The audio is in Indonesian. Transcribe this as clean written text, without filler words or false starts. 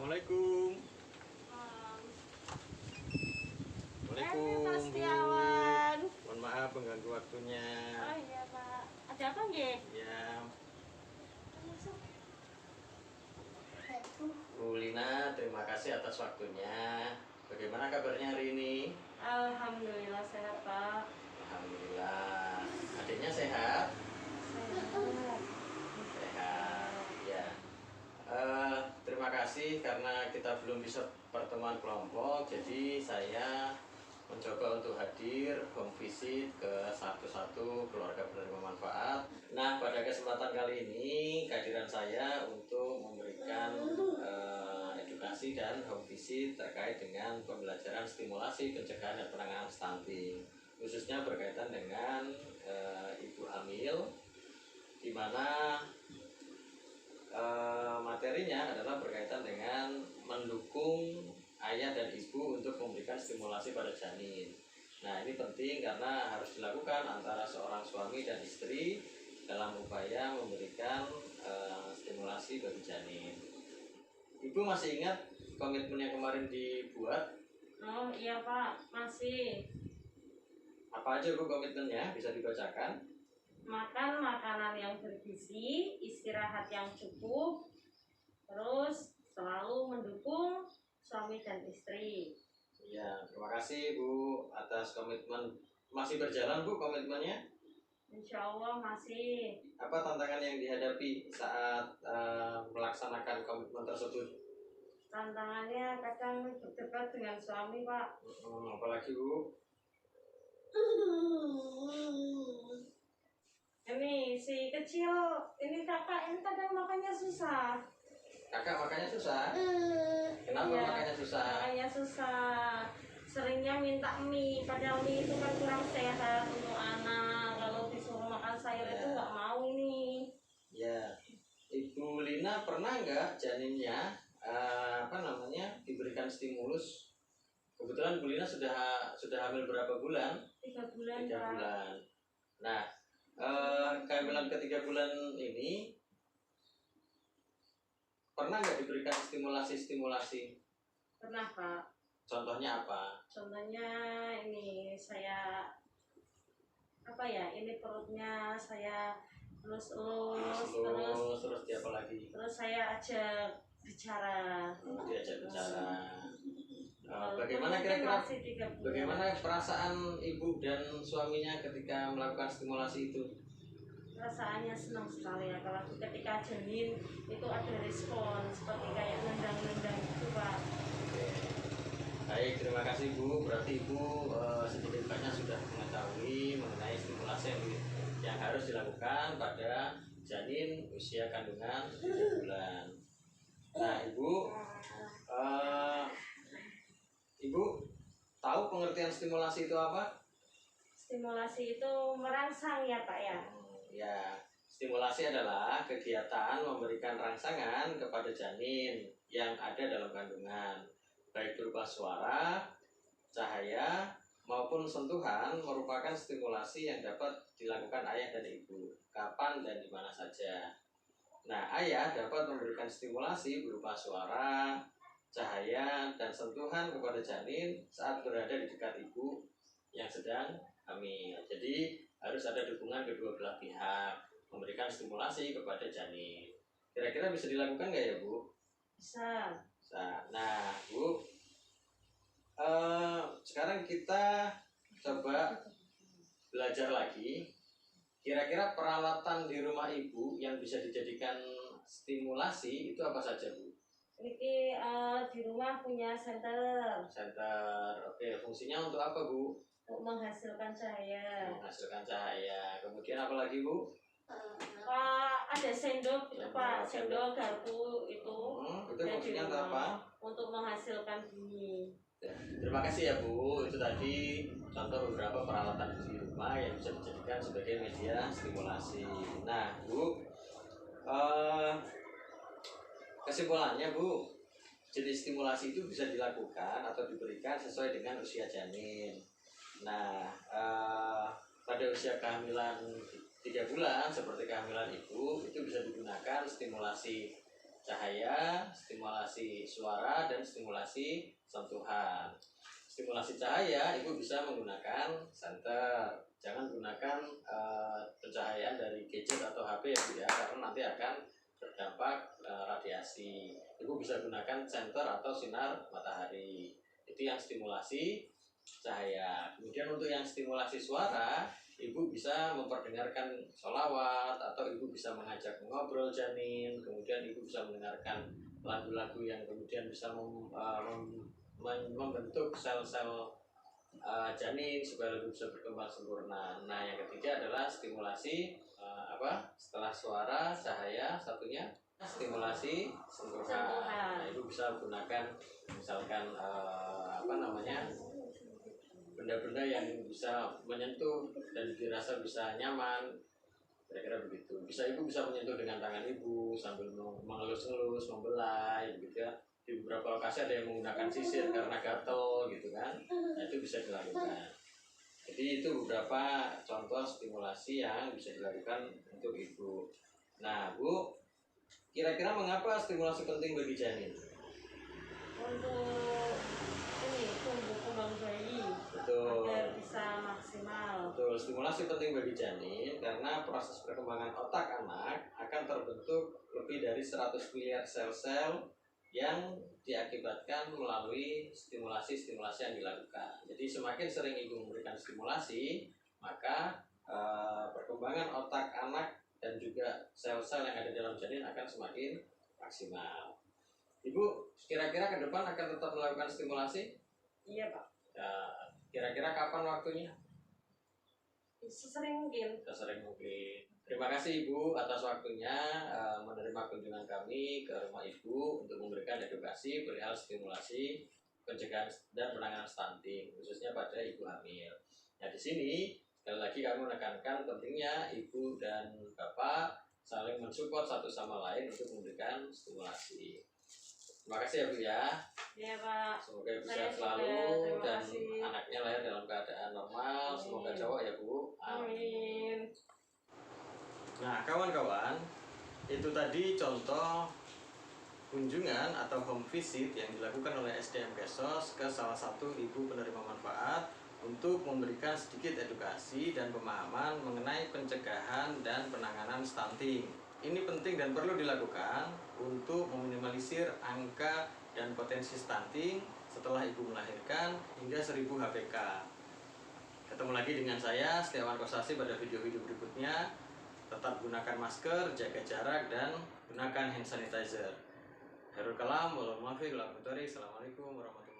Assalamualaikum. Waalaikumsalam, Mas Bu. Setiawan. Mohon maaf mengganggu waktunya. Oh iya Pak. Ada apa nggih? Ya, Masuk. Bu Lina, terima kasih atas waktunya. Bagaimana kabarnya hari ini? Alhamdulillah sehat Pak. Alhamdulillah. Adiknya sehat? Sehat. Sehat. Ya. Terima kasih karena kita belum bisa pertemuan kelompok, jadi saya mencoba untuk hadir home visit ke satu-satu keluarga penerima manfaat. Nah, pada kesempatan kali ini kehadiran saya untuk memberikan edukasi dan home visit terkait dengan pembelajaran stimulasi pencegahan dan penanganan stunting, khususnya berkaitan dengan ibu hamil, di mana materinya adalah berkaitan dengan mendukung ayah dan ibu untuk memberikan stimulasi pada janin. Nah, ini penting karena harus dilakukan antara seorang suami dan istri dalam upaya memberikan stimulasi bagi janin. Ibu masih ingat komitmen yang kemarin dibuat? Oh iya Pak, masih. Apa aja Bu komitmennya? Bisa dibacakan? Makan makanan yang bergizi, istirahat yang cukup, terus selalu mendukung suami dan istri. Ya, terima kasih Bu atas komitmen. Masih berjalan Bu komitmennya? Insya Allah masih. Apa tantangan yang dihadapi saat melaksanakan komitmen tersebut? Tantangannya kadang berdebat dengan suami Pak. Apalagi Bu? Ini si kecil, ini kakak ini kadang makannya susah. Kakak makannya susah? Kenapa Iya, makannya susah? makannya susah. Seringnya minta mie, padahal mie itu kan kurang sehat untuk anak. Kalau disuruh makan sayur Ya. itu nggak mau ini. Ya, Ibu Lina pernah nggak janinnya diberikan stimulus? Kebetulan Bu Lina sudah hamil berapa bulan? 3 bulan 3 Pak. bulan. Nah, kehamilan ke-3 bulan ini pernah nggak diberikan stimulasi-stimulasi? Pernah Pak. Contohnya apa? Contohnya ini saya ini perutnya saya elus-elus Terus dia apa lagi? terus saya ajak bicara. Diajak bicara. Walaupun Bagaimana mungkin kira-kira? masih 3 bulan. Bagaimana perasaan ibu dan suaminya ketika melakukan stimulasi itu? Perasaannya senang sekali ya kalau ketika janin itu ada respon seperti kayak nendang-nendang gitu Pak. Oke. Baik, terima kasih Bu. Berarti Ibu sedikit banyak sudah mengetahui mengenai stimulasi yang harus dilakukan pada janin usia kandungan 3 bulan. Nah, Ibu tahu pengertian stimulasi itu apa? Stimulasi itu merangsang ya Pak ya. Ya, stimulasi adalah kegiatan memberikan rangsangan kepada janin yang ada dalam kandungan, baik berupa suara, cahaya, maupun sentuhan merupakan stimulasi yang dapat dilakukan ayah dan ibu, kapan dan di mana saja. Nah, ayah dapat memberikan stimulasi berupa suara, cahaya, dan sentuhan kepada janin saat berada di dekat ibu yang sedang hamil. Jadi harus ada dukungan kedua belah pihak memberikan stimulasi kepada janin. Kira-kira bisa dilakukan nggak ya Bu? Bisa. Nah Bu, sekarang kita coba belajar lagi. Kira-kira peralatan di rumah ibu yang bisa dijadikan stimulasi itu apa saja Bu? Ini di rumah punya senter Oke, fungsinya untuk apa Bu? untuk menghasilkan cahaya. Menghasilkan cahaya. Kemudian apa lagi Bu? Ada sendok itu Pak, sendok garpu itu. Itu fungsinya untuk apa? Untuk menghasilkan bunyi. Terima kasih ya Bu. Itu tadi contoh beberapa peralatan di rumah yang bisa dijadikan sebagai media stimulasi. Nah Bu, kesimpulannya Bu, jenis stimulasi itu bisa dilakukan atau diberikan sesuai dengan usia janin. Nah, pada usia kehamilan 3 bulan seperti kehamilan ibu itu bisa digunakan stimulasi cahaya, stimulasi suara, dan stimulasi sentuhan. Stimulasi cahaya itu bisa menggunakan senter. Jangan gunakan pencahayaan dari gadget atau HP ya Bu ya, karena nanti akan berdampak radiasi. Ibu bisa gunakan senter atau sinar matahari. Itu yang stimulasi cahaya. Kemudian untuk yang stimulasi suara, ibu bisa memperdengarkan sholawat atau ibu bisa mengajak mengobrol janin. Kemudian ibu bisa mendengarkan lagu-lagu yang kemudian bisa membentuk sel-sel janin supaya lebih bisa berkembang sempurna. Nah, yang ketiga adalah stimulasi setelah suara, cahaya, satunya stimulasi sentuhan. Nah, itu bisa gunakan misalkan benda-benda yang bisa menyentuh dan dirasa bisa nyaman, kira-kira begitu. Ibu bisa menyentuh dengan tangan ibu sambil mengelus-elus, membelai, gitu ya. Di beberapa lokasi ada yang menggunakan sisir karena gatel, gitu kan. Nah, itu bisa dilakukan. Jadi itu beberapa contoh stimulasi yang bisa dilakukan untuk ibu. Nah, Bu, kira-kira mengapa stimulasi penting bagi janin? Untuk ini tumbuh kembang bayi. Betul. Agar bisa maksimal. Betul, stimulasi penting bagi janin karena proses perkembangan otak anak akan terbentuk lebih dari 100 miliar sel-sel yang diakibatkan melalui stimulasi-stimulasi yang dilakukan. Jadi semakin sering ibu memberikan stimulasi, maka perkembangan otak anak dan juga sel-sel yang ada dalam janin akan semakin maksimal. Ibu, kira-kira ke depan akan tetap melakukan stimulasi? Iya, Pak. Kira-kira kapan waktunya? Sesering mungkin. Sesering mungkin. Terima kasih Ibu atas waktunya menerima kunjungan kami ke rumah Ibu untuk memberikan edukasi perihal stimulasi pencegahan dan penanganan stunting, khususnya pada ibu hamil. Nah, di sini sekali lagi kami menekankan pentingnya ibu dan bapak saling mensupport satu sama lain untuk memberikan stimulasi. Terima kasih ya Bu ya. Iya Pak. Semoga Ibu sehat selalu dan anaknya lahir dalam keadaan normal. Amin. Semoga cowok ya Bu. Amin. Nah kawan-kawan, itu tadi contoh kunjungan atau home visit yang dilakukan oleh SDM Kesos ke salah satu ibu penerima manfaat untuk memberikan sedikit edukasi dan pemahaman mengenai pencegahan dan penanganan stunting. Ini penting dan perlu dilakukan untuk meminimalisir angka dan potensi stunting setelah ibu melahirkan hingga 1000 HPK. Ketemu lagi dengan saya, Setiawan Kosasi, pada video-video berikutnya. Tetap gunakan masker, jaga jarak, dan gunakan hand sanitizer. Khairul kalam, wassalamualaikum warahmatullahi wabarakatuh.